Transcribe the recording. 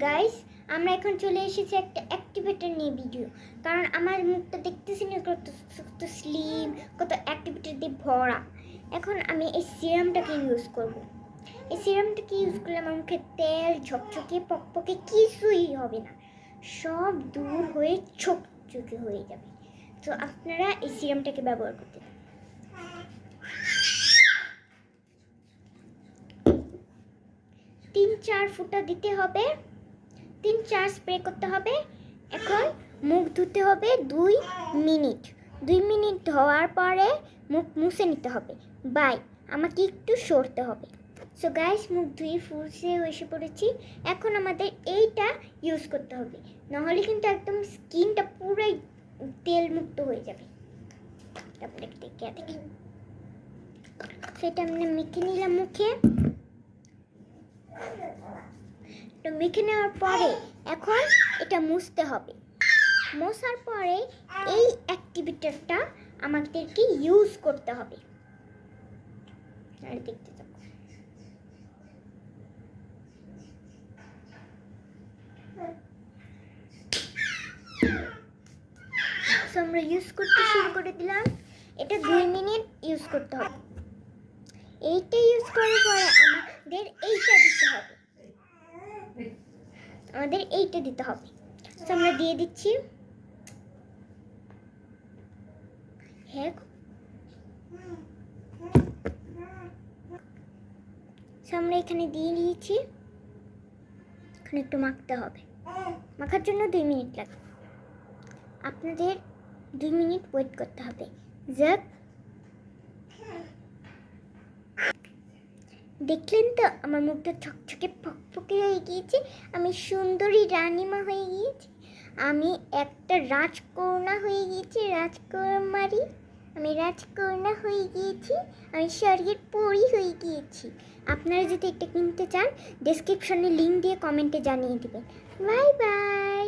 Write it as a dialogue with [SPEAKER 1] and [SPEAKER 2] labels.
[SPEAKER 1] Guys, আমরা এখন চলে এসেছি একটা অ্যাক্টিভেটর নিয়ে ভিডিও। কারণ আমার মুখটা দেখতেছি না কত স্লিম, কত অ্যাক্টিভেটর দিয়ে ভরা। এখন আমি এই সিরামটাকে ইউজ করব। এই সিরামটাকে ইউজ করলে আমার মুখে তেল, ঝকঝকে, পকপকে কিছুই হবে না, সব দূর হয়ে ঝকঝকে হয়ে যাবে। তো আপনারা এই সিরামটাকে ব্যবহার করতে পারেন। 3-4 ফুটা দিতে হবে, 3-4 স্প্রে করতে হবে। এখন মুখ ধুতে হবে 2 মিনিট। 2 মিনিট ধোয়ার পরে মুখ মুছে নিতে হবে। বাই, আমাকে একটু সরতে হবে। সো গাইস, মুখ ধুয়ে ফুসে এসে পড়েছি। এখন আমাদের এইটা ইউজ করতে হবে, নাহলে কিন্তু একদম স্কিনটা পুরাই তেল মুক্ত হয়ে যাবে। দেখি সেটা আমি মেখে নিলাম মুখে। মেখে নেওয়ার পরে এখন এটা মুছতে হবে। মোছার পরে এই অ্যাক্টিভেটরটা আমাদেরকে ইউজ করতে হবে। আর দেখতে থাকো। আমরা ইউজ করতে শুরু করে দিলাম। এটা 2 মিনিট ইউজ করতে হবে। এইটা ইউজ করার পরে আমাদের এইটা দিতে হবে। আমরা দিয়ে দিচ্ছি। হ্যাঁ, আমরা এখানে দিয়ে দিয়েছি। এখন একটু মাখতে হবে। মাখার জন্য 2 মিনিট লাগবে। আপনাদের 2 মিনিট ওয়েট করতে হবে। দেখলেন তো, আমার মুখটা ছকছকে ফকফকে হয়ে গিয়েছে। আমি সুন্দরী রানীমা হয়ে গিয়েছি। আমি একটা রাজকন্যা হয়ে গিয়েছি, রাজকুমারী। আমি রাজকন্যা হয়ে গিয়েছি। আমি স্বর্গের পরী হয়ে গিয়েছি। আপনারা যদি এটা কিনতে চান, ডেসক্রিপশনে লিঙ্ক দিয়ে কমেন্টে জানিয়ে দেবেন। Bye bye.